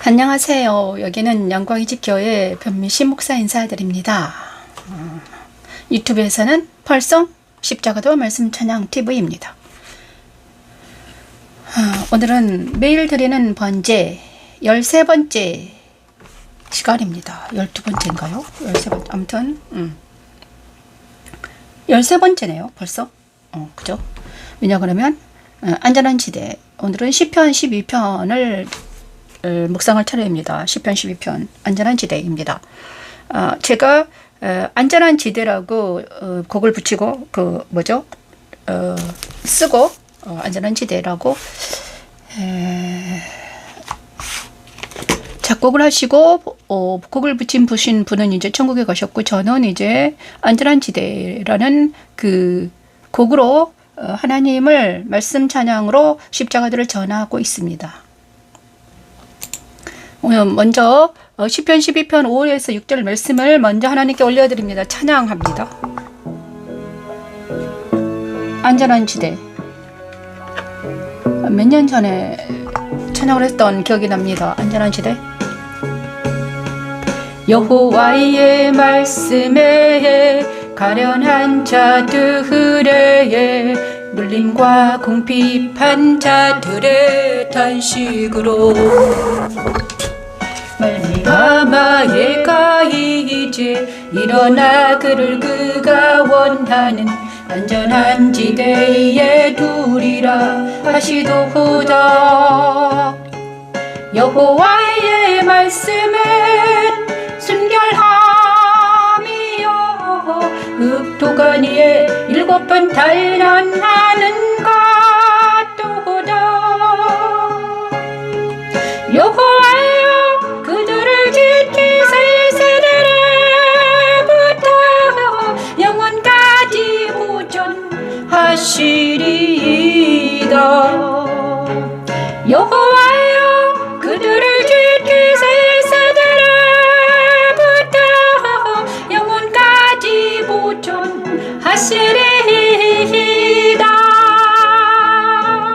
안녕하세요. 여기는 영광의 집 교회 변미신 목사 인사드립니다. 유튜브에서는 펄송 십자가도 말씀 찬양 TV입니다. 오늘은 매일 드리는 번제 13번째 시간입니다. 12번째인가요? 13번째. 아무튼 13번째네요. 벌써. 그죠? 왜냐 그러면 안전한 지대. 오늘은 시편 12편을 묵상할 차례입니다. 시편 12편 안전한 지대입니다. 제가 안전한 지대라고 곡을 붙이고 쓰고 안전한 지대라고 작곡을 하시고 곡을 붙인 분은 이제 천국에 가셨고, 저는 이제 안전한 지대라는 그 곡으로 하나님을 말씀 찬양으로 십자가들을 전하고 있습니다. 오늘 먼저 시편 12편 5에서 6절 말씀을 먼저 하나님께 올려드립니다. 찬양합니다. 안전한 지대. 몇 년 전에 찬양을 했던 기억이 납니다. 안전한 지대. 여호와의 말씀에 가련한 자들의 물림과 궁핍한 자들의 탄식으로 말미암아 얘가 이제 일어나 그가 원하는 안전한 지대에 두리라 하시도다. 여호와의 말씀은 순결함이요 읍도가니에 7번 단련하는 것도다. 여호와여 그들을 지키세 세대로부터 영원까지 보존하시리이다. 여호와여 그들을 지키세 세대로부터 영원까지 보존하시리이다.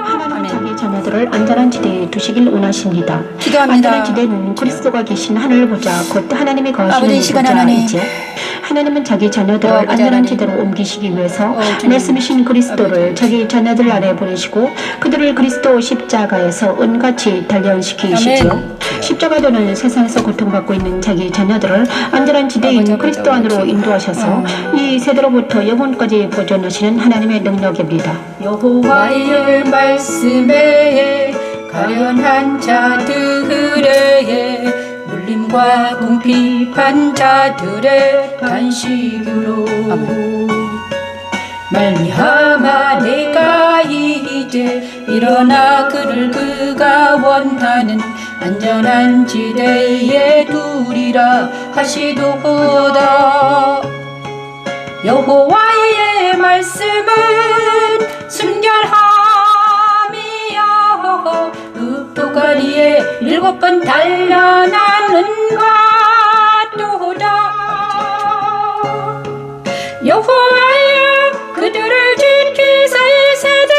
하나님은 자기 자녀들을 안전한 지대에 두시길 원하십니다. 기도합니다. 안전한 지대는 그리스도가 계신 하늘 보좌 곧 하나님이 거하시는 보좌이지요. 하나님은 자기 자녀들을 안전한 지대로 옮기시기 위해서 말씀이신 그리스도를 자기 자녀들 안에 보내시고 그들을 그리스도 십자가에서 은같이 단련시키시지요. 십자가도는 세상에서 고통받고 있는 자기 자녀들을 안전한 지대인 그리스도 안으로 인도하셔서 이 세대로부터 영원까지 보존하시는 하나님의 능력입니다. 여호와의 말씀에 가련한 자들의 물림과 궁핍한 자들의 탄식으로 말미암아 내가 이제 일어나 그가 원하는 안전한 지대에 두리라 하시도다. 여호와의 말씀은 순결함이요 읍도가니에 7번 단련하는 것도다. 여호와여 그들을 지키세 세대로부터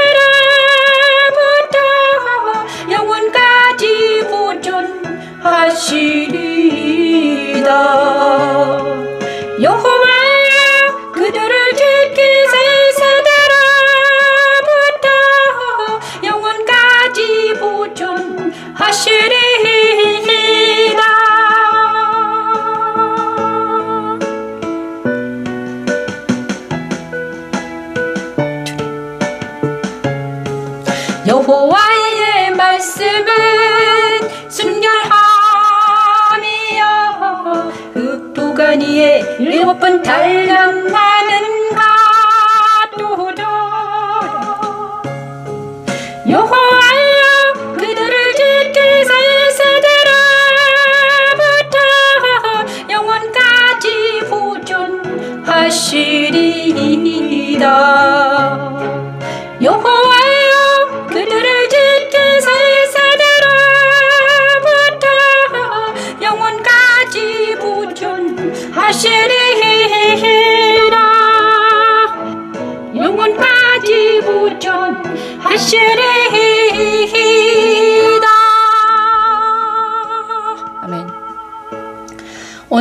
영원까지 보존하시리이다. 여호와여 그들을 지키세 세대로부터 영원까지 보존하시리이다. 여호와의 말씀은 순결함이요 읍도가니에 7번 단련하는 것도다. 여호와여 그들을 지키세 세대로부터 영원까지 보존하시리이다. 여호와여 그들을 지키세 세대로부터 영원까지 보존하시리이다.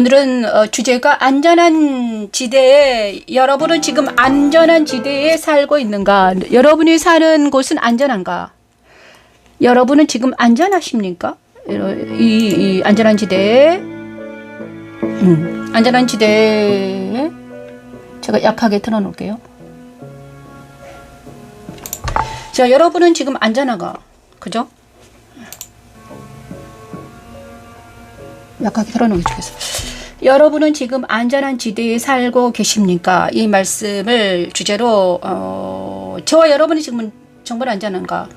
오늘은 주제가 안전한 지대에, 여러분은 지금 안전한 지대에 살고 있는가? 여러분이 사는 곳은 안전한가? 여러분은 지금 안전하십니까? 이 안전한 지대에, 안전한 지대에 제가 약하게 틀어놓을게요. 자, 여러분은 지금 안전한가? 그죠? 약하게 틀어놓기 좋겠어. 여러분은 지금 안전한 지대에 살고 계십니까? 이 말씀을 주제로 저와 여러분이 지금은 정말 안전한가?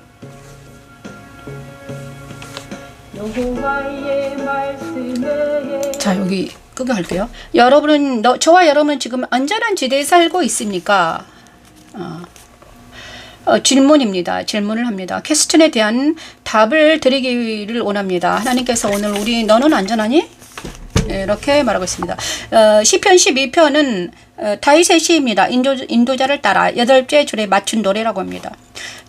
여호와의 말씀에, 자, 여기 끄고 할게요. 여러분은 저와 여러분은 지금 안전한 지대에 살고 있습니까? 질문입니다. 질문을 합니다. 퀘스천에 대한 답을 드리기를 원합니다. 하나님께서 오늘 너는 안전하니? 이렇게 말하고 있습니다. 시편 12편은 다윗의 시입니다. 인도자를 따라 8째 줄에 맞춘 노래라고 합니다.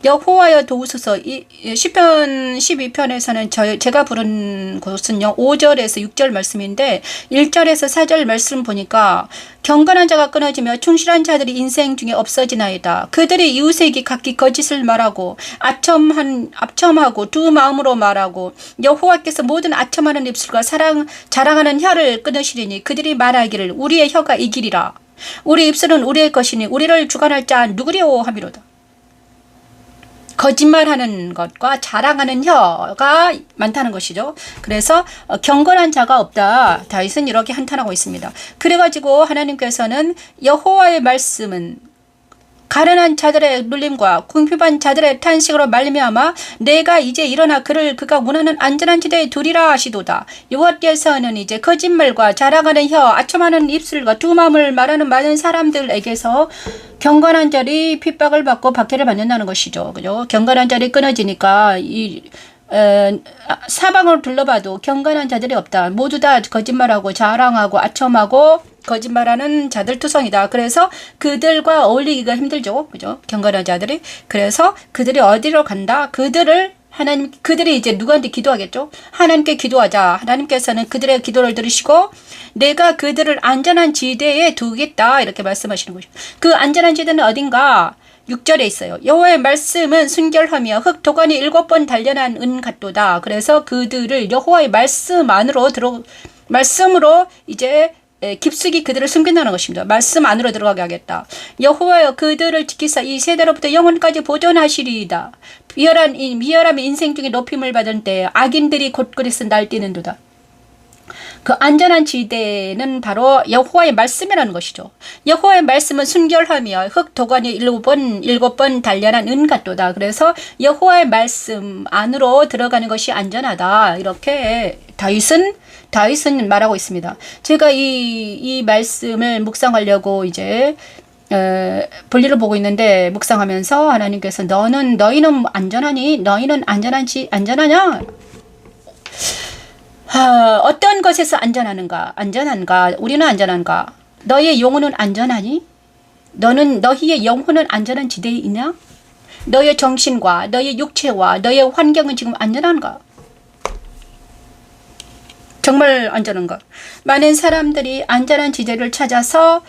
여호와여 도우소서. 이 시편 12편에서는 제가 부른 곳은요 5절에서 6절 말씀인데 1절에서 4절 말씀 보니까 경건한 자가 끊어지며 충실한 자들이 인생 중에 없어지나이다. 그들이 이웃에게 각기 거짓을 말하고 아첨하고 두 마음으로 말하고 여호와께서 모든 아첨하는 입술과 자랑하는 혀를 끊으시리니 그들이 말하기를 우리의 혀가 이기리라. 우리 입술은 우리의 것이니 우리를 주관할 자 누구리오 하미로다. 거짓말하는 것과 자랑하는 혀가 많다는 것이죠. 그래서 경건한 자가 없다. 다윗은 이렇게 한탄하고 있습니다. 그래가지고 하나님께서는 여호와의 말씀은 가련한 자들의 눌림과 궁핍한 자들의 탄식으로 말미암아 내가 이제 일어나 그가 원하는 안전한 지대에 두리라 하시도다. 여호와께서는 이제 거짓말과 자랑하는 혀, 아첨하는 입술과 두 마음을 말하는 많은 사람들에게서 경건한 자들이 핍박을 받고 박해를 받는다는 것이죠. 그죠? 경건한 자들이 끊어지니까 사방을 둘러봐도 경건한 자들이 없다. 모두 다 거짓말하고 자랑하고 아첨하고 거짓말하는 자들 투성이다. 그래서 그들과 어울리기가 힘들죠. 그죠? 경건한 자들이. 그래서 그들이 어디로 간다? 그들이 이제 누구한테 기도하겠죠? 하나님께 기도하자. 하나님께서는 그들의 기도를 들으시고 내가 그들을 안전한 지대에 두겠다. 이렇게 말씀하시는 것이죠. 그 안전한 지대는 어딘가? 6절에 있어요. 여호와의 말씀은 순결하며 흙 도관이 7번 단련한 은 같도다. 그래서 그들을 여호와의 말씀으로 이제 깊숙이 그들을 숨긴다는 것입니다. 말씀 안으로 들어가게 하겠다. 여호와여 그들을 지키사 이 세대로부터 영원까지 보존하시리이다. 미열함이 인생 중에 높임을 받은 때에 악인들이 곧그리스 날뛰는도다. 그 안전한 지대는 바로 여호와의 말씀이라는 것이죠. 여호와의 말씀은 순결하며 흙 도관이 7번 단련한 은 같도다. 그래서 여호와의 말씀 안으로 들어가는 것이 안전하다. 이렇게 다윗은 말하고 있습니다. 제가 이 말씀을 묵상하려고 이제 볼일을 보고 있는데 묵상하면서 하나님께서 너희는 안전하니? 너희는 안전하냐? 어떤 것에서 안전한가? 우리는 안전한가? 너희의 영혼은 안전하니? 너희의 영혼은 안전한 지대에 있냐? 너희의 정신과 너희의 육체와 너희의 환경은 지금 안전한가? 정말 안전한가? 많은 사람들이 안전한 지대를 찾아서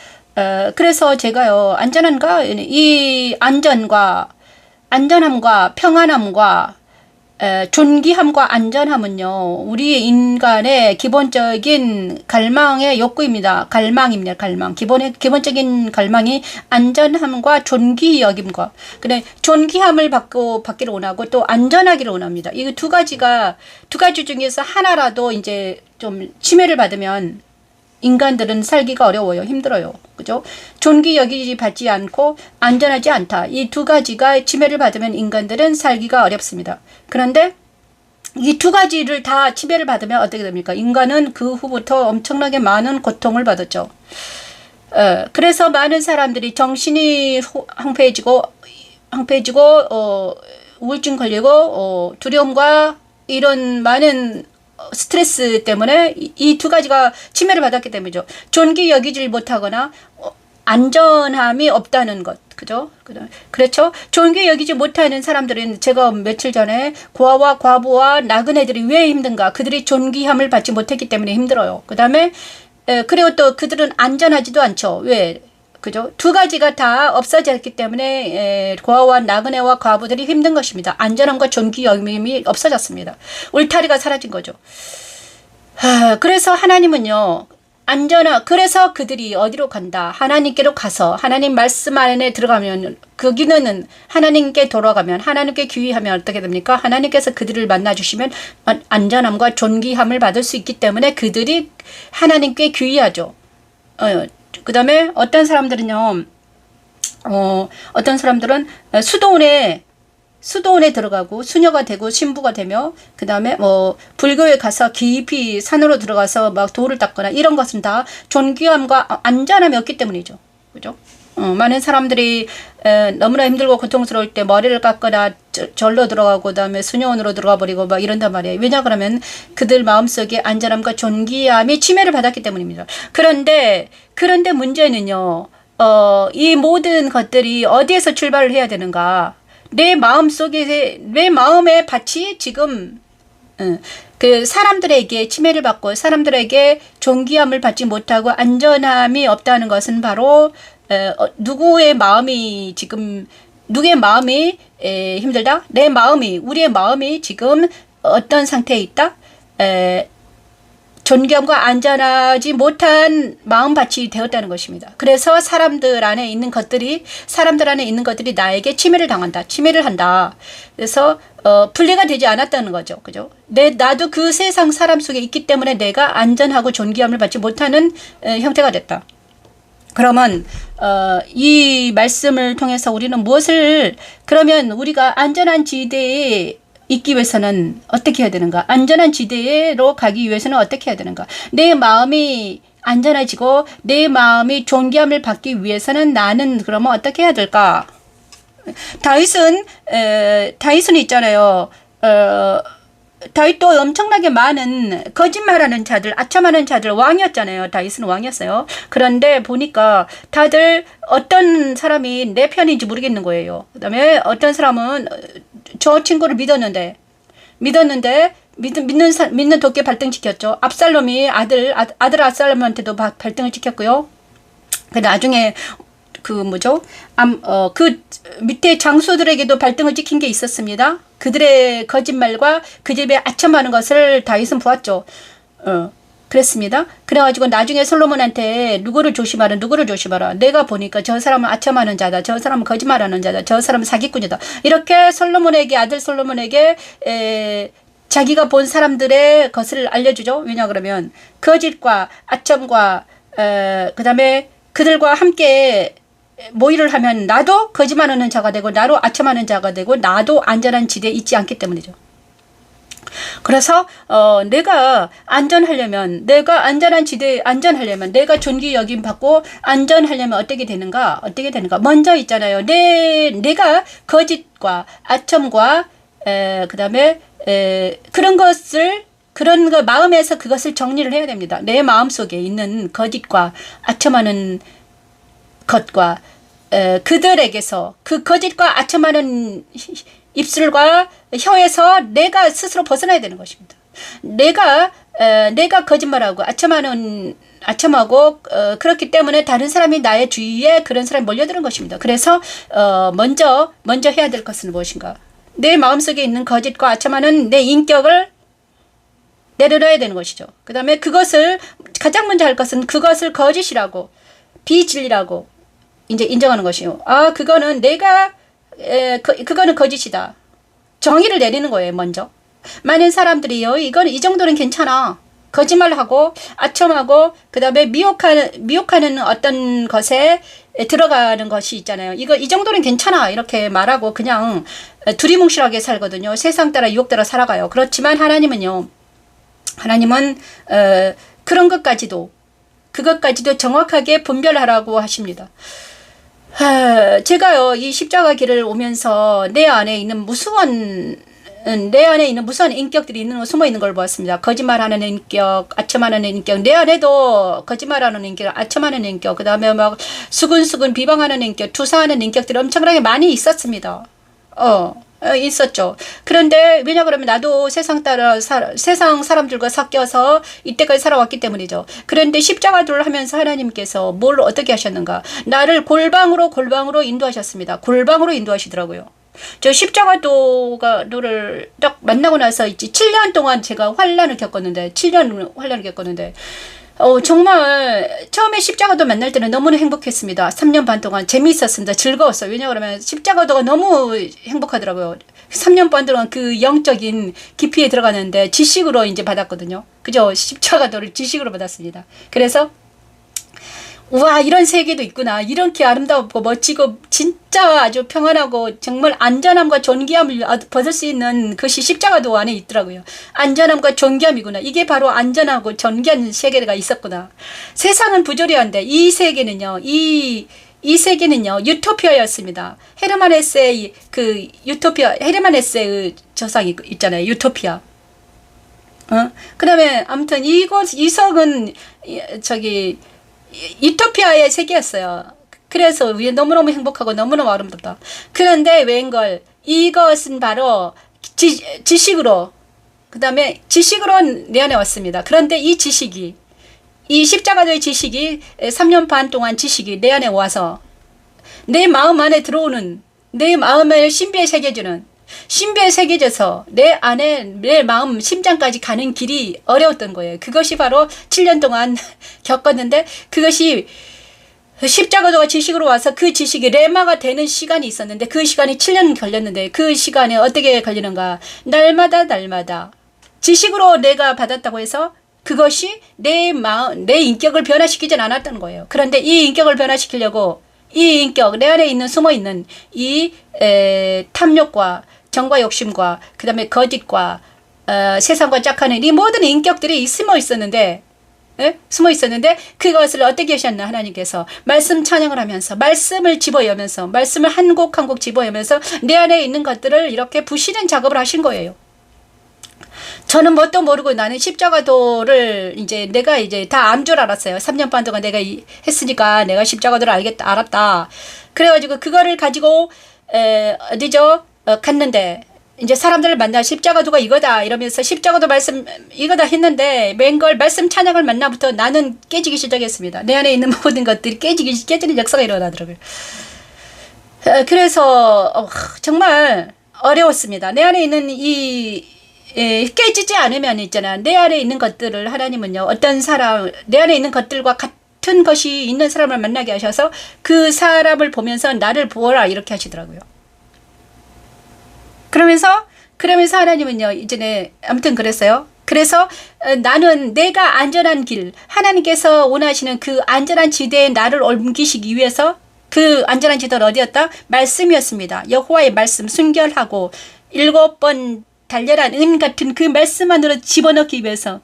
그래서 제가요 안전한가? 이 안전함과 평안함과 존귀함과 안전함은요 우리 인간의 기본적인 갈망의 욕구입니다. 갈망. 기본적인 갈망이 안전함과 존귀 여김과 그래 존귀함을 받기를 원하고 또 안전하기를 원합니다. 이 두 가지 중에서 하나라도 이제 좀 침해를 받으면 인간들은 살기가 어려워요. 힘들어요. 그죠? 존귀 여기지 받지 않고 안전하지 않다. 이 두 가지가 침해를 받으면 인간들은 살기가 어렵습니다. 그런데 이 두 가지를 다 침해를 받으면 어떻게 됩니까? 인간은 그 후부터 엄청나게 많은 고통을 받았죠. 그래서 많은 사람들이 정신이 황폐해지고 우울증 걸리고 두려움과 이런 많은 스트레스 때문에 이 두 가지가 침해를 받았기 때문이죠. 존귀 여기질 못하거나 안전함이 없다는 것. 그죠? 그렇죠? 존귀 여기지 못하는 사람들은 제가 며칠 전에 고아와 과부와 나그네들이 왜 힘든가? 그들이 존귀함을 받지 못했기 때문에 힘들어요. 그 다음에 그리고 또 그들은 안전하지도 않죠. 왜? 그죠? 두 가지가 다 없어졌기 때문에 고아와 나그네와 과부들이 힘든 것입니다. 안전함과 존귀함이 없어졌습니다. 울타리가 사라진 거죠. 그래서 하나님은요. 그래서 그들이 어디로 간다? 하나님께로 가서 하나님 말씀 안에 들어가면 거기는 하나님께 돌아가면 하나님께 귀의하면 어떻게 됩니까? 하나님께서 그들을 만나주시면 안전함과 존귀함을 받을 수 있기 때문에 그들이 하나님께 귀의하죠. 그 다음에 어떤 사람들은요, 어떤 사람들은 수도원에 들어가고 수녀가 되고 신부가 되며 그 다음에 불교에 가서 깊이 산으로 들어가서 막 돌을 닦거나 이런 것은 다 존귀함과 안전함이 없기 때문이죠. 그죠? 많은 사람들이 너무나 힘들고 고통스러울 때 머리를 깎거나 절로 들어가고 그다음에 수녀원으로 들어가 버리고 막 이런단 말이에요. 왜냐 그러면 그들 마음속에 안전함과 존귀함이 침해를 받았기 때문입니다. 그런데 문제는요. 이 모든 것들이 어디에서 출발을 해야 되는가? 내 마음의 밭이 지금 그 사람들에게 침해를 받고 사람들에게 존귀함을 받지 못하고 안전함이 없다는 것은 바로 누구의 마음이 힘들다? 우리의 마음이 지금 어떤 상태에 있다? 존귀함과 안전하지 못한 마음밭이 되었다는 것입니다. 그래서 사람들 안에 있는 것들이 나에게 침해를 한다. 그래서 분리가 되지 않았다는 거죠. 그죠? 나도 그 세상 사람 속에 있기 때문에 내가 안전하고 존귀함을 받지 못하는 형태가 됐다. 그러면 이 말씀을 통해서 우리는 그러면 우리가 안전한 지대에 있기 위해서는 어떻게 해야 되는가? 안전한 지대로 가기 위해서는 어떻게 해야 되는가? 내 마음이 안전해지고 내 마음이 존귀함을 받기 위해서는 나는 그러면 어떻게 해야 될까? 다윗은 있잖아요. 다윗도 엄청나게 많은 거짓말하는 자들, 아첨하는 자들 왕이었잖아요. 다윗은 왕이었어요. 그런데 보니까 다들 어떤 사람이 내 편인지 모르겠는 거예요. 그다음에 어떤 사람은 저 친구를 믿는 도끼에 발등 지켰죠. 압살롬이 아들 압살롬한테도 발등을 지켰고요. 그 나중에 그 밑에 장수들에게도 발등을 찍힌 게 있었습니다. 그들의 거짓말과 그 집에 아첨하는 것을 다윗은 보았죠. 그랬습니다. 그래가지고 나중에 솔로몬한테 누구를 조심하라. 내가 보니까 저 사람은 아첨하는 자다. 저 사람은 거짓말하는 자다. 저 사람은 사기꾼이다. 이렇게 아들 솔로몬에게 자기가 본 사람들의 것을 알려주죠. 왜냐 그러면 거짓과 아첨과 그 다음에 그들과 함께 모의를 하면 나도 거짓말하는 자가 되고 나도 아첨하는 자가 되고 나도 안전한 지대에 있지 않기 때문이죠. 그래서 내가 안전하려면 내가 안전한 지대에 안전하려면 내가 존귀 여김 받고 안전하려면 어떻게 되는가? 먼저 있잖아요. 내가 거짓과 아첨과 그다음에 그런 거 마음에서 그것을 정리를 해야 됩니다. 내 마음속에 있는 거짓과 아첨하는 것과 그들에게서 그 거짓과 아첨하는 입술과 혀에서 내가 스스로 벗어나야 되는 것입니다. 내가 거짓말하고 아첨하고 그렇기 때문에 다른 사람이 나의 주위에 그런 사람이 몰려드는 것입니다. 그래서 먼저 해야 될 것은 무엇인가? 내 마음속에 있는 거짓과 아첨하는 내 인격을 내려놔야 되는 것이죠. 그 다음에 그것을 가장 먼저 할 것은 그것을 거짓이라고 비진리라고 이제 인정하는 것이요. 그거는 그거는 거짓이다. 정의를 내리는 거예요. 먼저 많은 사람들이요. 이 정도는 괜찮아. 거짓말하고 아첨하고 그 다음에 미혹하는 어떤 것에 들어가는 것이 있잖아요. 이 정도는 괜찮아. 이렇게 말하고 그냥 두리뭉실하게 살거든요. 세상 따라 유혹 따라 살아가요. 그렇지만 하나님은 그것까지도 정확하게 분별하라고 하십니다. 제가요, 이 십자가 길을 오면서 내 안에 있는 무서운 인격들이 숨어 있는 걸 보았습니다. 거짓말하는 인격, 아첨하는 인격, 내 안에도 거짓말하는 인격, 아첨하는 인격, 그 다음에 수근수근 비방하는 인격, 투사하는 인격들이 엄청나게 많이 있었습니다. 있었죠. 그런데 왜냐 그러면 나도 세상 따라 세상 사람들과 섞여서 이때까지 살아왔기 때문이죠. 그런데 십자가도를 하면서 하나님께서 뭘 어떻게 하셨는가? 나를 골방으로 인도하셨습니다. 골방으로 인도하시더라고요. 저 십자가도를 딱 만나고 나서 있지 7년 동안 제가 환란을 겪었는데 7년 환란을 겪었는데 정말 처음에 십자가도 만날 때는 너무나 행복했습니다. 3년 반 동안 재미있었습니다. 즐거웠어요. 왜냐하면 십자가도가 너무 행복하더라고요. 3년 반 동안 그 영적인 깊이에 들어가는데 지식으로 이제 받았거든요. 그죠? 십자가도를 지식으로 받았습니다. 그래서 우와 이런 세계도 있구나. 이렇게 아름답고 멋지고 진짜 아주 평안하고 정말 안전함과 존귀함을 벗을 수 있는 것이 십자가도 안에 있더라고요. 안전함과 존귀함이구나. 이게 바로 안전하고 존귀한 세계가 있었구나. 세상은 부조리한데 이 세계는요. 이 세계는요. 유토피아였습니다. 헤르만 헤세의 그 유토피아 헤르만 헤세의 저상이 있잖아요. 유토피아. 그 다음에 아무튼 이 석은 저기 유토피아의 세계였어요. 그래서 너무너무 행복하고 너무너무 아름답다. 그런데 웬걸 이것은 바로 지식으로 그 다음에 지식으로 내 안에 왔습니다. 그런데 이 지식이 이 십자가도의 지식이 3년 반 동안 지식이 내 안에 와서 내 마음 안에 들어오는 내 마음을 신비에 새겨주는 신비에 새겨져서 내 안에 내 마음 심장까지 가는 길이 어려웠던 거예요. 그것이 바로 7년 동안 겪었는데 그것이 십자가도가 지식으로 와서 그 지식이 레마가 되는 시간이 있었는데 그 시간이 7년 걸렸는데 그 시간에 어떻게 걸리는가? 날마다 지식으로 내가 받았다고 해서 그것이 내 마음, 내 인격을 변화시키진 않았던 거예요. 그런데 이 인격을 변화시키려고 이 인격, 내 안에 있는 숨어있는 이 탐욕과 정과 욕심과 그 다음에 거짓과 세상과 짝하는 이 모든 인격들이 숨어 있었는데 그것을 어떻게 하셨나 하나님께서 말씀 찬양을 하면서 말씀을 집어여면서 말씀을 한 곡 한 곡 집어여면서 내 안에 있는 것들을 이렇게 부시는 작업을 하신 거예요. 저는 뭣도 모르고 나는 십자가도를 내가 다 안 줄 알았어요. 3년 반 동안 내가 했으니까 내가 십자가도를 알았다. 그래가지고 그거를 가지고 갔는데 이제 사람들을 만나 십자가도가 이거다 이러면서 십자가도 말씀 이거다 했는데 웬걸 말씀 찬양을 만나부터 나는 깨지기 시작했습니다. 내 안에 있는 모든 것들이 깨지는 역사가 일어나더라고요. 그래서 정말 어려웠습니다. 내 안에 있는 깨지지 않으면 있잖아. 내 안에 있는 것들을 하나님은요. 어떤 사람 내 안에 있는 것들과 같은 것이 있는 사람을 만나게 하셔서 그 사람을 보면서 나를 보아라 이렇게 하시더라고요. 그러면서 하나님은요. 이전에 아무튼 그랬어요. 그래서 나는 내가 안전한 길 하나님께서 원하시는 그 안전한 지대에 나를 옮기시기 위해서 그 안전한 지대는 어디였다? 말씀이었습니다. 여호와의 말씀 순결하고 7번 달렬한 은 같은 그 말씀 안으로 집어넣기 위해서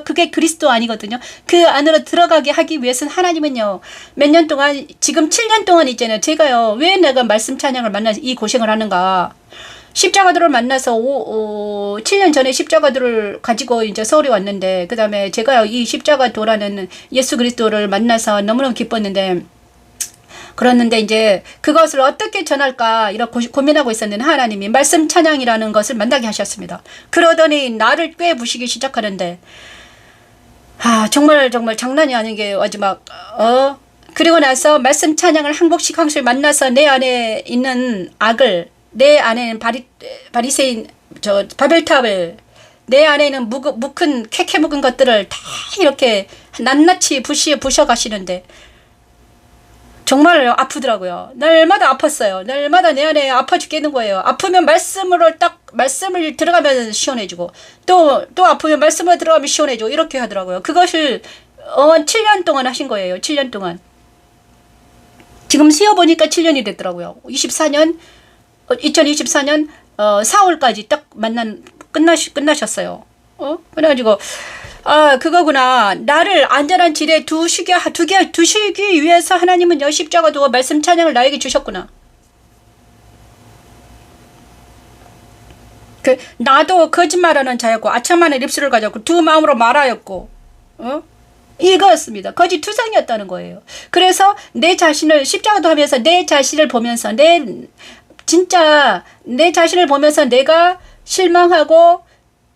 그게 그리스도 아니거든요. 그 안으로 들어가게 하기 위해서는 하나님은요. 몇 년 동안 지금 7년 동안 있잖아요. 제가요. 왜 내가 말씀 찬양을 만나서 이 고생을 하는가. 십자가도를 만나서 7년 전에 십자가도를 가지고 이제 서울에 왔는데 그 다음에 제가 이 십자가도라는 예수 그리스도를 만나서 너무너무 기뻤는데 그랬는데 이제 그것을 어떻게 전할까 이렇게 고민하고 있었는데 하나님이 말씀 찬양이라는 것을 만나게 하셨습니다. 그러더니 나를 꿰부시기 시작하는데 정말 장난이 아닌 게 마지막 그리고 나서 말씀 찬양을 한 곡씩 만나서 내 안에 있는 악을 내 안에는 바리새인 바벨탑을 내 안에는 묵은 캐캐 묵은 것들을 다 이렇게 낱낱이 부셔 가시는데 정말 아프더라고요. 날마다 아팠어요. 날마다 내 안에 아파 죽겠는 거예요. 아프면 말씀을 들어가면 시원해지고 또 아프면 말씀을 들어가면 시원해지고 이렇게 하더라고요. 그것을 7년 동안 하신 거예요. 7년 동안. 지금 세어보니까 7년이 됐더라고요. 2024년 4월까지 딱 끝나셨어요. 그래가지고 그거구나. 나를 안전한 지대에 두시기 위해서 하나님은 십자가도 말씀 찬양을 나에게 주셨구나. 나도 거짓말하는 자였고 아첨하는 입술을 가졌고 두 마음으로 말하였고 이거였습니다. 거짓 투성이었다는 거예요. 그래서 내 자신을 십자가도 하면서 내 자신을 보면서 진짜 내 자신을 보면서 내가 실망하고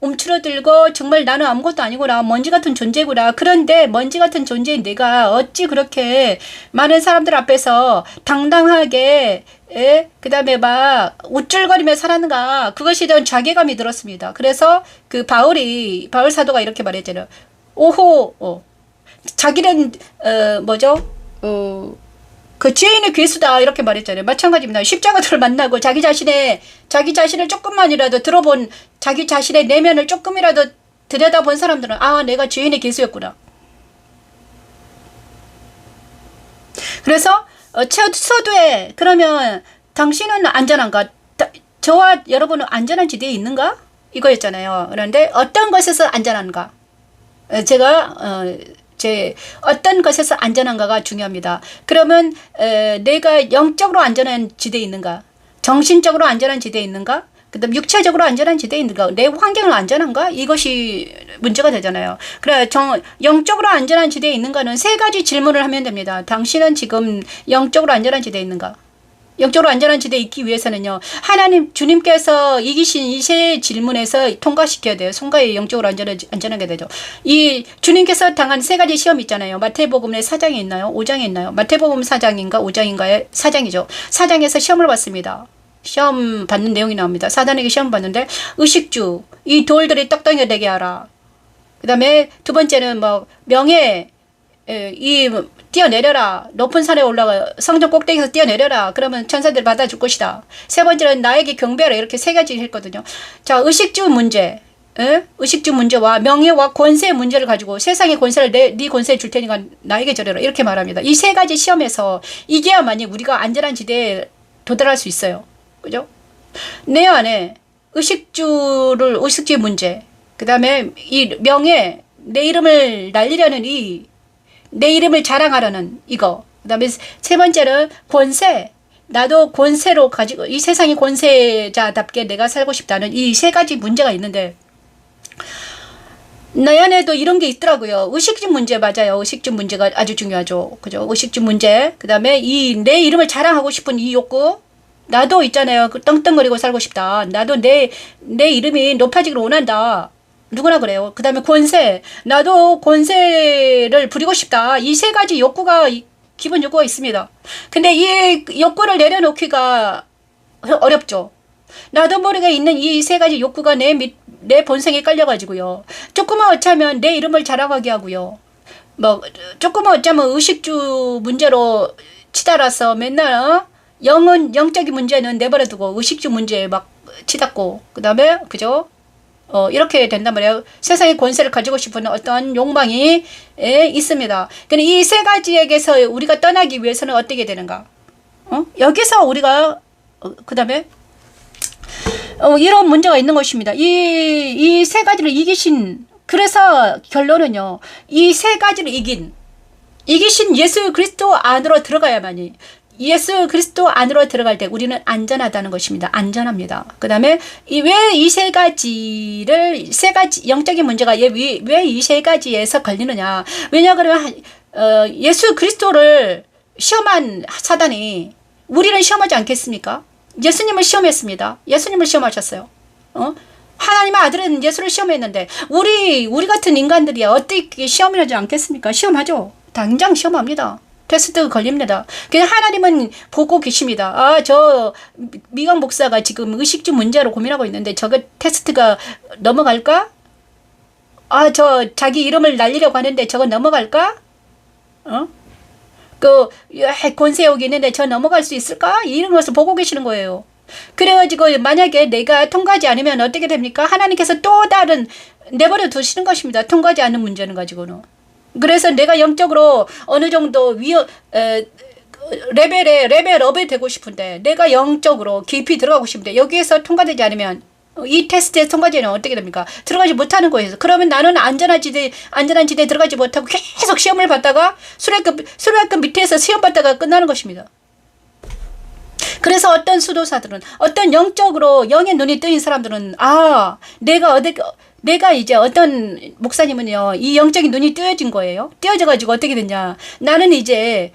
움츠러들고 정말 나는 아무것도 아니구나. 먼지 같은 존재구나. 그런데 먼지 같은 존재인 내가 어찌 그렇게 많은 사람들 앞에서 당당하게 그 다음에 막 우쭐거리며 살았는가. 그것에 대한 자괴감이 들었습니다. 그래서 그 바울 사도가 이렇게 말했잖아요. 오호 자기는 그 죄인의 괴수다 이렇게 말했잖아요. 마찬가지입니다. 십자가들을 만나고 자기 자신을 조금만이라도 들어본 자기 자신의 내면을 조금이라도 들여다본 사람들은 아 내가 죄인의 괴수였구나. 그래서 서두에 그러면 당신은 안전한가? 저와 여러분은 안전한 지대에 있는가? 이거였잖아요. 그런데 어떤 것에서 안전한가? 제가 어떤 것에서 안전한가가 중요합니다. 그러면 내가 영적으로 안전한 지대에 있는가? 정신적으로 안전한 지대에 있는가? 그다음 육체적으로 안전한 지대에 있는가? 내 환경은 안전한가? 이것이 문제가 되잖아요. 그래 영적으로 안전한 지대에 있는가는 세 가지 질문을 하면 됩니다. 당신은 지금 영적으로 안전한 지대에 있는가? 영적으로 안전한 지대에 있기 위해서는요. 하나님 주님께서 이기신 이 세 질문에서 통과시켜야 돼요. 통과해 영적으로 안전하게 되죠. 이 주님께서 당한 세 가지 시험 있잖아요. 마태복음의 4장에 있나요? 5장에 있나요? 마태복음 4장인가 5장인가의 4장이죠. 4장에서 시험을 받습니다. 시험 받는 내용이 나옵니다. 사단에게 시험 받는데 의식주 이 돌들이 떡덩이가 되게 하라. 그 다음에 두 번째는 명예 뛰어내려라. 높은 산에 올라가 성전 꼭대기에서 뛰어내려라. 그러면 천사들 받아줄 것이다. 세 번째는 나에게 경배하라. 이렇게 세 가지 했거든요. 자, 의식주 문제. 의식주 문제와 명예와 권세의 문제를 가지고 세상의 권세를 네 권세에 줄 테니까 나에게 절해라. 이렇게 말합니다. 이 세 가지 시험에서 이겨야만이 우리가 안전한 지대에 도달할 수 있어요. 그죠? 내 안에 의식주의 문제. 그 다음에 이 명예, 내 이름을 날리려는 내 이름을 자랑하려는 이거. 그 다음에 세 번째는 권세. 나도 권세로 가지고 이 세상의 권세자답게 내가 살고 싶다는 이 세 가지 문제가 있는데 내 안에도 이런 게 있더라고요. 의식주 문제 맞아요. 의식주 문제가 아주 중요하죠. 그죠? 의식주 문제. 그 다음에 내 이름을 자랑하고 싶은 이 욕구. 나도 있잖아요. 그 떵떵거리고 살고 싶다. 나도 내 이름이 높아지기를 원한다. 누구나 그래요. 그 다음에 권세. 나도 권세를 부리고 싶다. 이 세 가지 욕구가, 기본 욕구가 있습니다. 근데 이 욕구를 내려놓기가 어렵죠. 나도 모르게 있는 이 세 가지 욕구가 내 본성에 깔려가지고요. 조금만 어쩌면 내 이름을 자랑하게 하고요. 조금만 어쩌면 의식주 문제로 치달아서 맨날, 영적인 문제는 내버려두고 의식주 문제에 막 치닫고, 그 다음에, 그죠? 이렇게 된단 말이에요. 세상의 권세를 가지고 싶은 어떤 욕망이 있습니다. 근데 이 세 가지에게서 우리가 떠나기 위해서는 어떻게 되는가? 여기서 우리가, 그 다음에, 이런 문제가 있는 것입니다. 이 세 가지를 그래서 결론은요, 이 세 가지를 이기신 예수 그리스도 안으로 들어가야만이, 예수 그리스도 안으로 들어갈 때 우리는 안전하다는 것입니다. 안전합니다. 그 다음에 왜 이 세 가지 영적인 문제가 왜 이 세 가지에서 걸리느냐. 왜냐하면 예수 그리스도를 시험한 사단이 우리는 시험하지 않겠습니까? 예수님을 시험했습니다. 예수님을 시험하셨어요. 하나님의 아들은 예수를 시험했는데 우리 같은 인간들이 어떻게 시험을 하지 않겠습니까? 시험하죠. 당장 시험합니다. 테스트 걸립니다. 그냥 하나님은 보고 계십니다. 저 미강 목사가 지금 의식주 문제로 고민하고 있는데 저거 테스트가 넘어갈까? 저 자기 이름을 날리려고 하는데 저거 넘어갈까? 권세욕이 있는데 저 넘어갈 수 있을까? 이런 것을 보고 계시는 거예요. 그래가지고 만약에 내가 통과하지 않으면 어떻게 됩니까? 하나님께서 또 다른 내버려 두시는 것입니다. 통과하지 않는 문제는 가지고는. 그래서 내가 영적으로 어느 정도 레벨업이 되고 싶은데 내가 영적으로 깊이 들어가고 싶은데 여기에서 통과되지 않으면 이 테스트에 통과되면 어떻게 됩니까? 들어가지 못하는 거예요. 그러면 나는 안전한 지대에 들어가지 못하고 계속 시험을 받다가 수료학급 밑에서 시험 받다가 끝나는 것입니다. 그래서 어떤 수도사들은 어떤 영의 눈이 뜨인 사람들은 내가 이제 어떤 목사님은요, 이 영적인 눈이 뜨여진 거예요. 뜨여져가지고 어떻게 됐냐. 나는 이제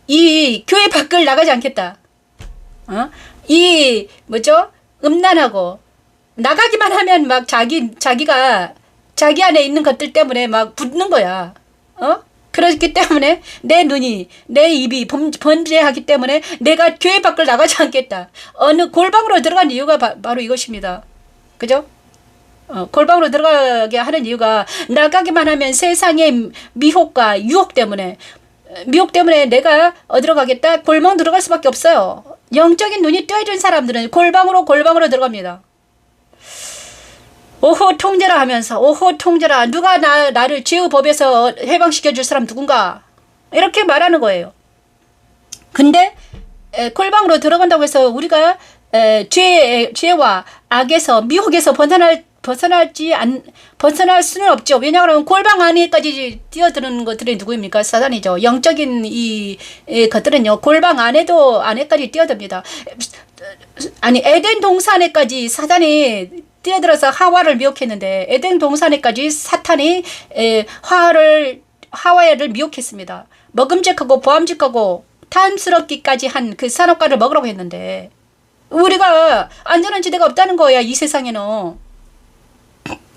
이 교회 밖을 나가지 않겠다. 이 뭐죠? 음란하고 나가기만 하면 막 자기가 자기 안에 있는 것들 때문에 막 붙는 거야. 그렇기 때문에 내 눈이 내 입이 번제하기 때문에 내가 교회 밖을 나가지 않겠다. 어느 골방으로 들어간 이유가 바로 이것입니다. 그죠? 골방으로 들어가게 하는 이유가 나가기만 하면 세상의 미혹과 유혹 때문에 내가 어디로 가겠다? 골방 들어갈 수밖에 없어요. 영적인 눈이 뜨여진 사람들은 골방으로 들어갑니다. 오호 통제라 하면서 오호 통제라 누가 나를 죄의 법에서 해방시켜줄 사람 누군가 이렇게 말하는 거예요. 근데 골방으로 들어간다고 해서 우리가 죄와 악에서 미혹에서 벗어날 수는 없죠. 왜냐하면 골방 안에까지 뛰어드는 것들이 누구입니까? 사단이죠. 영적인 이 것들은요. 골방 안에까지 뛰어듭니다. 아니 에덴 동산에까지 사단이 뛰어들어서 하와를 미혹했는데 에덴 동산에까지 사탄이 하와를 미혹했습니다. 먹음직하고 보암직하고 탐스럽기까지 한 그 산업과를 먹으라고 했는데 우리가 안전한 지대가 없다는 거야. 이 세상에는.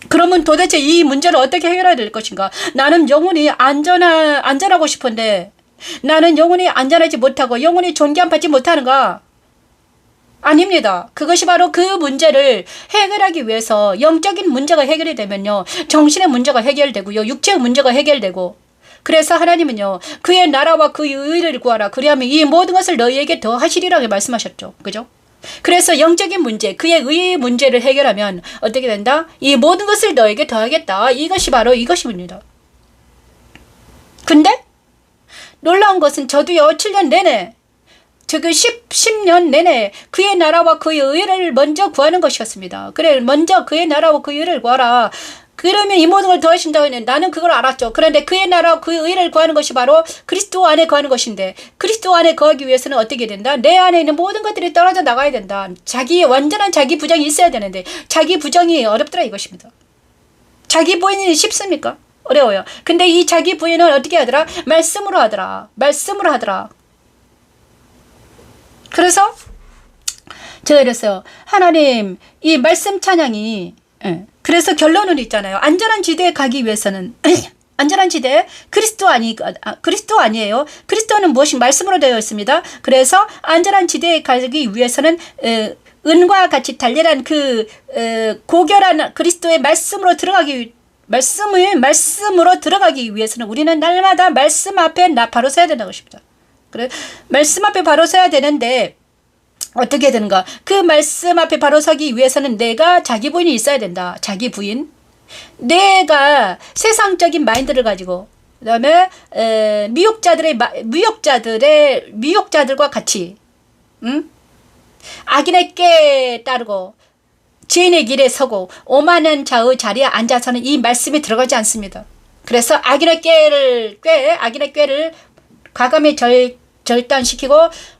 그러면 도대체 이 문제를 어떻게 해결해야 될 것인가? 나는 영혼이 안전하고 싶은데 나는 영혼이 안전하지 못하고 영혼이 존귀함받지 못하는가? 아닙니다. 그것이 바로 그 문제를 해결하기 위해서 영적인 문제가 해결이 되면요. 정신의 문제가 해결되고요. 육체의 문제가 해결되고 그래서 하나님은요. 그의 나라와 그의 의를 구하라. 그리하면 이 모든 것을 너희에게 더하시리라고 말씀하셨죠. 그죠? 그래서 영적인 문제, 그의 의의 문제를 해결하면 어떻게 된다? 이 모든 것을 너에게 더하겠다. 이것이 바로 이것입니다. 근데 놀라운 것은 저도요 7년 내내 10년 내내 그의 나라와 그의 의를 먼저 구하는 것이었습니다. 그래 먼저 그의 나라와 그의 의를 구하라. 그러면 이 모든 걸 더하신다고 했는데 나는 그걸 알았죠. 그런데 그의 나라와 그의 의를 구하는 것이 바로 그리스도 안에 거하는 것인데 그리스도 안에 거하기 위해서는 어떻게 된다? 내 안에 있는 모든 것들이 떨어져 나가야 된다. 완전한 자기 부정이 있어야 되는데 자기 부정이 어렵더라 이것입니다. 자기 부인이 쉽습니까? 어려워요. 근데 이 자기 부인은 어떻게 하더라? 말씀으로 하더라. 그래서 제가 이랬어요. 하나님 이 말씀 찬양이 그래서 결론은 있잖아요. 안전한 지대에 가기 위해서는 안전한 지대 그리스도 아니에요. 그리스도는 무엇이 말씀으로 되어 있습니다. 그래서 안전한 지대에 가기 위해서는 은과 같이 달렬한 그 고결한 그리스도의 말씀으로 들어가기 위해서는 우리는 날마다 말씀 앞에 바로 서야 된다는 것입니다. 그래 말씀 앞에 바로 서야 되는데 어떻게 되는가? 그 말씀 앞에 바로 서기 위해서는 내가 자기 부인이 있어야 된다. 자기 부인. 내가 세상적인 마인드를 가지고 그다음에 미혹자들과 같이 악인의 꾀에 따르고 죄인의 길에 서고 오만한 자의 자리에 앉아서는 이 말씀이 들어가지 않습니다. 그래서 악인의 꾀를 과감히 절단시키고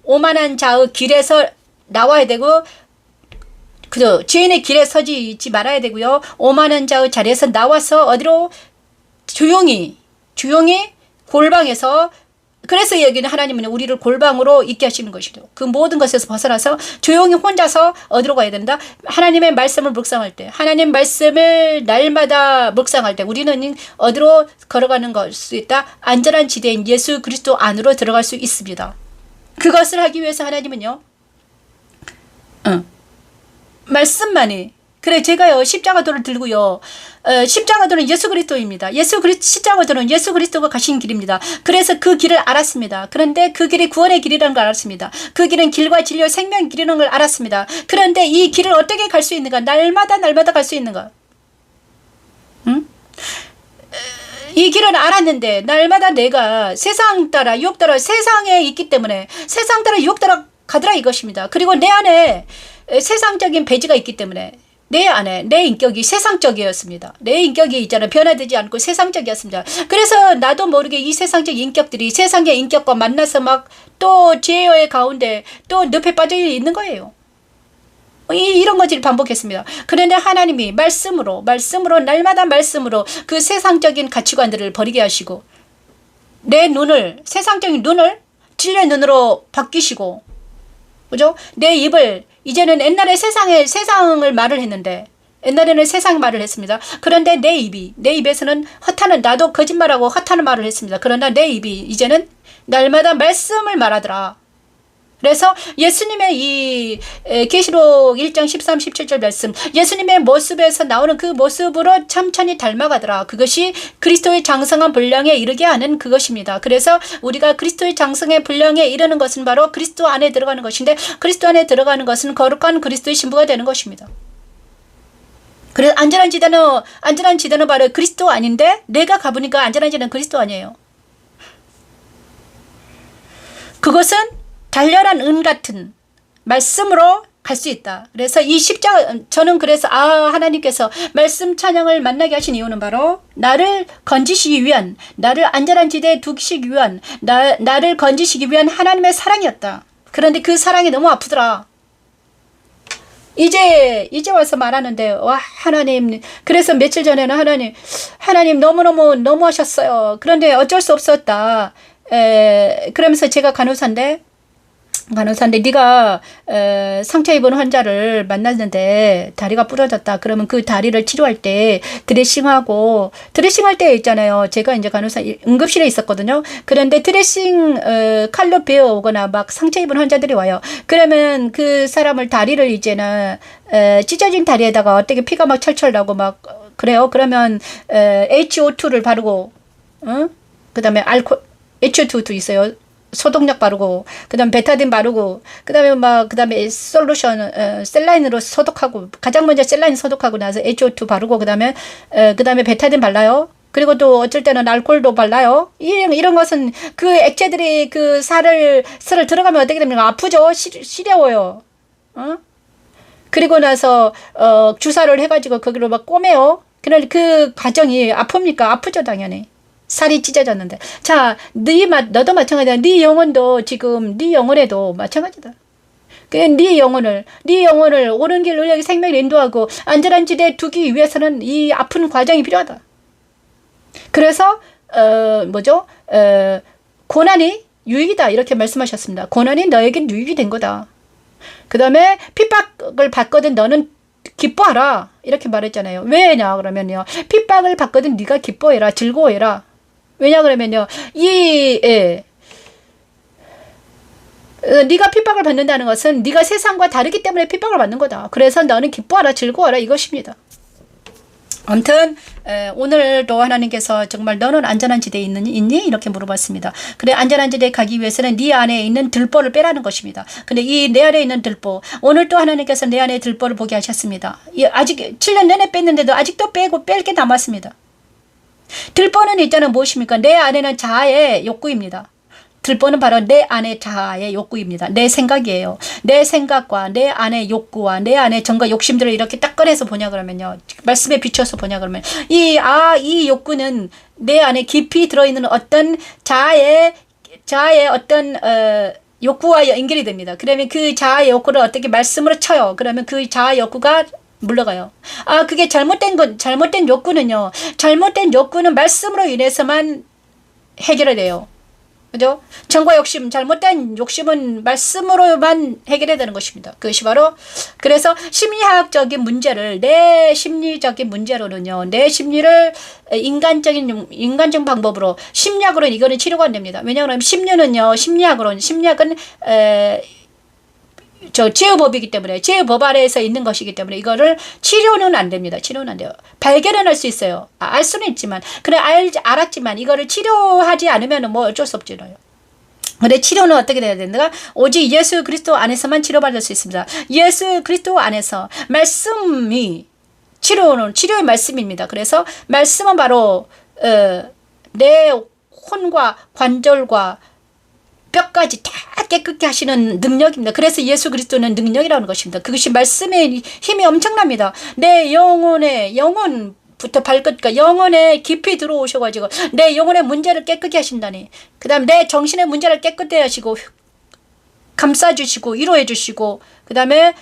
오만한 자의 길에서 나와야 되고 죄인의 길에 서지 있지 말아야 되고요. 오만한 자의 자리에서 나와서 어디로 조용히 골방에서 그래서 여기는 하나님은 우리를 골방으로 있게 하시는 것이죠. 그 모든 것에서 벗어나서 조용히 혼자서 어디로 가야 된다? 하나님의 말씀을 묵상할 때 하나님 말씀을 날마다 묵상할 때 우리는 어디로 걸어가는 걸 수 있다? 안전한 지대인 예수 그리스도 안으로 들어갈 수 있습니다. 그것을 하기 위해서 하나님은요. 말씀만이 그래 제가요 십자가도를 들고요 십자가도는 예수 그리스도입니다. 십자가도는 예수 그리스도가 가신 길입니다. 그래서 그 길을 알았습니다. 그런데 그 길이 구원의 길이라는 걸 알았습니다. 그 길은 길과 진리와 생명의 길이라는 걸 알았습니다. 그런데 이 길을 어떻게 갈 수 있는가? 날마다 갈 수 있는가? 이 길은 알았는데 날마다 내가 세상 따라 유혹 따라 세상에 있기 때문에 세상 따라 유혹 따라 가더라 이것입니다. 그리고 내 안에 세상적인 배지가 있기 때문에 내 안에 내 인격이 세상적이었습니다. 내 인격이 있잖아요. 변화되지 않고 세상적이었습니다. 그래서 나도 모르게 이 세상적 인격들이 세상의 인격과 만나서 막 또 죄의 가운데 또 늪에 빠져 있는 거예요. 이런 것들을 반복했습니다. 그런데 하나님이 말씀으로 날마다 말씀으로 그 세상적인 가치관들을 버리게 하시고 내 눈을 세상적인 눈을 진리의 눈으로 바뀌시고 그죠? 내 입을 이제는 옛날에 세상을 말을 했는데 옛날에는 세상 말을 했습니다. 그런데 내 입에서는 허탄은 나도 거짓말하고 허탄한 말을 했습니다. 그러나 내 입이 이제는 날마다 말씀을 말하더라. 그래서 예수님의 이 계시록 1장 13, 17절 말씀 예수님의 모습에서 나오는 그 모습으로 천천히 닮아가더라. 그것이 그리스도의 장성한 분량에 이르게 하는 그것입니다. 그래서 우리가 그리스도의 장성의 분량에 이르는 것은 바로 그리스도 안에 들어가는 것인데 그리스도 안에 들어가는 것은 거룩한 그리스도의 신부가 되는 것입니다. 그래서 안전한 지대는 바로 그리스도 아닌데 내가 가보니까 안전한 지대는 그리스도 아니에요. 그것은 달렬한 은 같은 말씀으로 갈 수 있다. 그래서 이 십자가 저는 그래서 하나님께서 말씀 찬양을 만나게 하신 이유는 바로 나를 건지시기 위한 나를 안전한 지대에 두시기 위한 나를 건지시기 위한 하나님의 사랑이었다. 그런데 그 사랑이 너무 아프더라. 이제 와서 말하는데 와 하나님 그래서 며칠 전에는 하나님 너무 하셨어요. 그런데 어쩔 수 없었다. 그러면서 제가 간호사인데 네가 상처 입은 환자를 만났는데 다리가 부러졌다. 그러면 그 다리를 치료할 때 드레싱할 때 있잖아요. 제가 이제 간호사 응급실에 있었거든요. 그런데 드레싱 칼로 베어 오거나 막 상처 입은 환자들이 와요. 그러면 그 사람을 다리를 이제는 찢어진 다리에다가 어떻게 피가 막 철철 나고 막 그래요. 그러면 HO2를 바르고 그다음에 HO2도 있어요. 소독약 바르고 그다음 베타딘 바르고 그다음에 솔루션 셀라인으로 소독하고 가장 먼저 셀라인 소독하고 나서 HO2 바르고 그다음에 베타딘 발라요. 그리고 또 어쩔 때는 알코올도 발라요. 이런 것은 그 액체들이 그 살을 들어가면 어떻게 됩니까? 아프죠. 시려워요. 그리고 나서 주사를 해가지고 거기로 막 꿰매요. 그런데 그 과정이 아픕니까? 아프죠 당연히. 살이 찢어졌는데. 자, 너도 마찬가지다. 네 영혼도 지금 네 영혼에도 마찬가지다. 그냥 네 영혼을 옳은 길 의하게 생명을 인도하고 안전한 지대에 두기 위해서는 이 아픈 과정이 필요하다. 그래서 고난이 유익이다 이렇게 말씀하셨습니다. 고난이 너에겐 유익이 된 거다. 그 다음에 핍박을 받거든 너는 기뻐하라 이렇게 말했잖아요. 왜냐 그러면요. 핍박을 받거든 네가 기뻐해라 즐거워해라. 왜냐 그러면요. 네가 핍박을 받는다는 것은 네가 세상과 다르기 때문에 핍박을 받는 거다. 그래서 너는 기뻐하라 즐거워하라 이것입니다. 아무튼 오늘도 하나님께서 정말 너는 안전한 지대에 있니? 이렇게 물어봤습니다. 그래 안전한 지대에 가기 위해서는 네 안에 있는 들보를 빼라는 것입니다. 근데 이 내 안에 있는 들보 오늘 또 하나님께서 내 안에 들보를 보게 하셨습니다. 아직 7년 내내 뺐는데도 아직도 뺄 게 남았습니다. 들보는 있잖아 무엇입니까? 내 안에는 자아의 욕구입니다. 들보는 바로 내 안의 자아의 욕구입니다. 내 생각이에요. 내 생각과 내 안의 욕구와 내 안의 정과 욕심들을 이렇게 딱 꺼내서 보냐 그러면요. 말씀에 비춰서 보냐 그러면 이 욕구는 내 안에 깊이 들어있는 어떤 자아의 어떤 욕구와 연결이 됩니다. 그러면 그 자아의 욕구를 어떻게 말씀으로 쳐요. 그러면 그 자아 욕구가 물러가요. 그게 잘못된 욕구는요. 잘못된 욕구는 말씀으로 인해서만 해결이 돼요. 그죠? 정과 욕심, 잘못된 욕심은 말씀으로만 해결해야 되는 것입니다. 그것이 바로 그래서 심리학적인 문제를 내 심리적인 문제로는요. 내 심리를 인간적인 방법으로 심리학으로는 이거는 치료가 안 됩니다. 왜냐하면 심리학은 제어법이기 때문에 제어법 아래에서 있는 것이기 때문에 이거를 치료는 안 됩니다. 치료는 안 돼요. 발견은 할 수 있어요. 알 수는 있지만 알았지만 이거를 치료하지 않으면 뭐 어쩔 수 없잖아요. 근데 치료는 어떻게 돼야 되는가? 오직 예수 그리스도 안에서만 치료받을 수 있습니다. 예수 그리스도 안에서 말씀이 치료의 말씀입니다. 그래서 말씀은 바로 내 혼과 관절과 뼈까지 다 깨끗게 하시는 능력입니다. 그래서 예수 그리스도는 능력이라는 것입니다. 그것이 말씀의 힘이 엄청납니다. 내 영혼부터 발끝까지 영혼에 깊이 들어오셔가지고 내 영혼의 문제를 깨끗게 하신다니. 그 다음에 내 정신의 문제를 깨끗게 하시고 감싸주시고 위로해주시고 그 다음에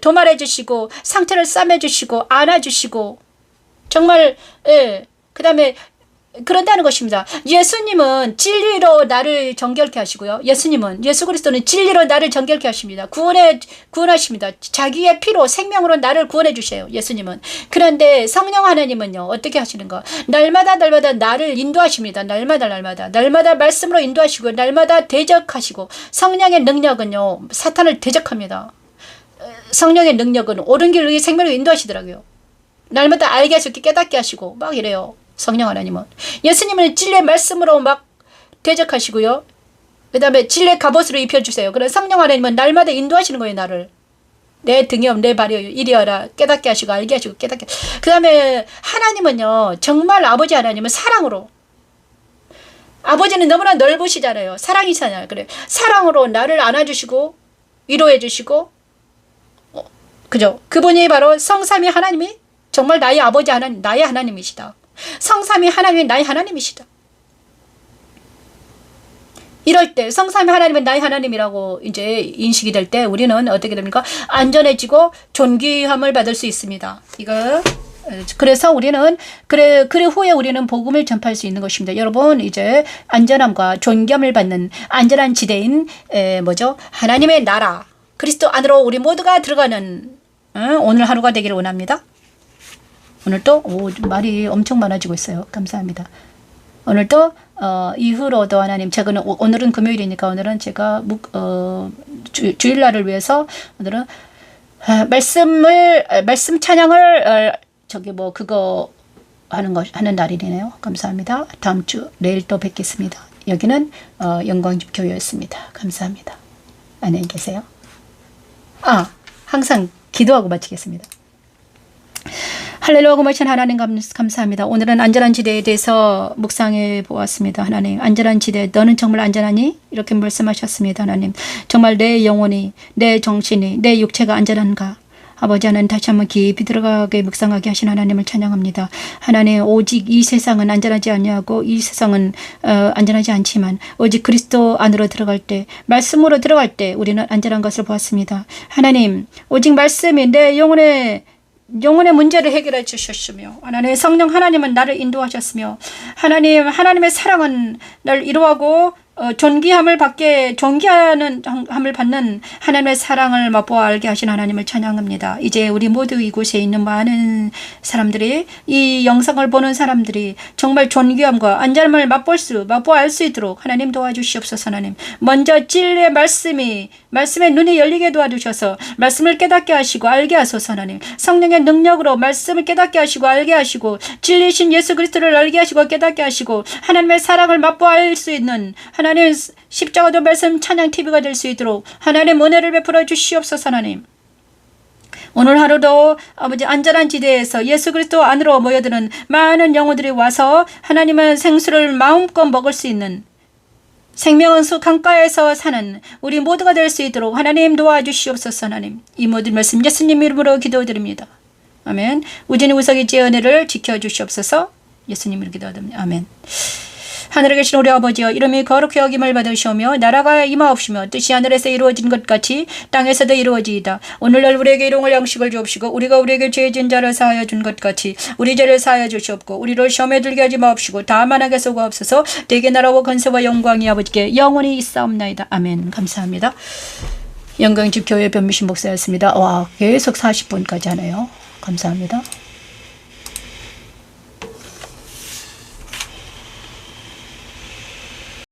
도말해주시고 상태를 싸매주시고 안아주시고 정말 그 다음에 그런다는 것입니다. 예수님은 진리로 나를 정결케 하시고요. 예수 그리스도는 진리로 나를 정결케 하십니다. 구원하십니다. 자기의 피로 생명으로 나를 구원해 주셔요. 예수님은. 그런데 성령 하나님은요. 어떻게 하시는가? 날마다 나를 인도하십니다. 날마다 말씀으로 인도하시고 날마다 대적하시고 성령의 능력은요. 사탄을 대적합니다. 성령의 능력은 옳은 길로 생명을 인도하시더라고요. 날마다 알게 하시고 깨닫게 하시고 막 이래요. 성령 하나님은. 예수님은 진리의 말씀으로 막 대적하시고요. 그 다음에 진리의 갑옷으로 입혀주세요. 그래서 성령 하나님은 날마다 인도하시는 거예요. 나를. 내 등이여 내 발이여 이리 와라. 깨닫게 하시고 알게 하시고 깨닫게. 그 다음에 하나님은요. 정말 아버지 하나님은 사랑으로. 아버지는 너무나 넓으시잖아요. 사랑이잖아요. 그래. 사랑으로 나를 안아주시고 위로해 주시고 그죠? 그분이 바로 성삼위 하나님이 정말 나의 아버지 하나님, 나의 하나님이시다. 성삼위 하나님이 나의 하나님이시다. 이럴 때 성삼위 하나님은 나의 하나님이라고 이제 인식이 될 때 우리는 어떻게 됩니까? 안전해지고 존귀함을 받을 수 있습니다. 이거 그래서 우리는 그래 후에 우리는 복음을 전파할 수 있는 것입니다. 여러분 이제 안전함과 존귀함을 받는 안전한 지대인 하나님의 나라 그리스도 안으로 우리 모두가 들어가는 오늘 하루가 되기를 원합니다. 오늘도 말이 엄청 많아지고 있어요. 감사합니다. 오늘도 이후로도 하나님 오늘은 금요일이니까 오늘은 제가 주일날을 위해서 오늘은 말씀 찬양을 그거 하는 날이네요. 감사합니다. 다음 주 내일 또 뵙겠습니다. 여기는 영광집 교회였습니다. 감사합니다. 안녕히 계세요. 항상 기도하고 마치겠습니다. 할렐루야 고마신 하나님 감사합니다. 오늘은 안전한 지대에 대해서 묵상해 보았습니다. 하나님 안전한 지대 너는 정말 안전하니? 이렇게 말씀하셨습니다. 하나님 정말 내 영혼이 내 정신이 내 육체가 안전한가? 아버지 하나님 다시 한번 깊이 들어가게 묵상하게 하신 하나님을 찬양합니다. 하나님 오직 이 세상은 안전하지 아니하고 이 세상은 안전하지 않지만 오직 그리스도 안으로 들어갈 때 말씀으로 들어갈 때 우리는 안전한 것을 보았습니다. 하나님 오직 말씀이 내 영혼의 문제를 해결해 주셨으며 하나님 성령 하나님은 나를 인도하셨으며 하나님의 사랑은 나를 이루하고 존귀함을 받는 하나님의 사랑을 맛보아 알게 하신 하나님을 찬양합니다. 이제 우리 모두 이곳에 있는 많은 사람들이 이 영상을 보는 사람들이 정말 존귀함과 안전함을 맛보아 알 수 있도록 하나님 도와주시옵소서. 하나님 먼저 진리의 말씀의 눈이 열리게 도와주셔서 말씀을 깨닫게 하시고 알게 하소서. 하나님 성령의 능력으로 말씀을 깨닫게 하시고 알게 하시고 진리신 예수 그리스도를 알게 하시고 깨닫게 하시고 하나님의 사랑을 맛보아 알 수 있는 하나님 십자가도 말씀 찬양 TV가 될 수 있도록 하나님 은혜를 베풀어 주시옵소서. 하나님 오늘 하루도 아버지 안전한 지대에서 예수 그리스도 안으로 모여드는 많은 영혼들이 와서 하나님의 생수를 마음껏 먹을 수 있는 생명은 수 강가에서 사는 우리 모두가 될 수 있도록 하나님 도와주시옵소서. 하나님 이 모든 말씀 예수님 이름으로 기도드립니다. 아멘. 우진이 우석의 지은혜를 지켜주시옵소서. 예수님 이름으로 기도드립니다. 아멘. 하늘에 계신 우리 아버지여 이름이 거룩히 여김을 받으시오며 나라가 임하옵시며 뜻이 하늘에서 이루어진 것 같이 땅에서도 이루어지이다. 오늘날 우리에게 일용할 양식을 주옵시고 우리가 우리에게 죄 지은 자를 사하여 준 것 같이 우리 죄를 사하여 주시옵고 우리를 시험에 들게 하지 마옵시고 다만 악에 쏘가옵소서. 대개 나라와 권세와 영광이 아버지께 영원히 있사옵나이다. 아멘. 감사합니다. 영광집 교회 변미신 목사였습니다. 계속 40분까지 하네요. 감사합니다.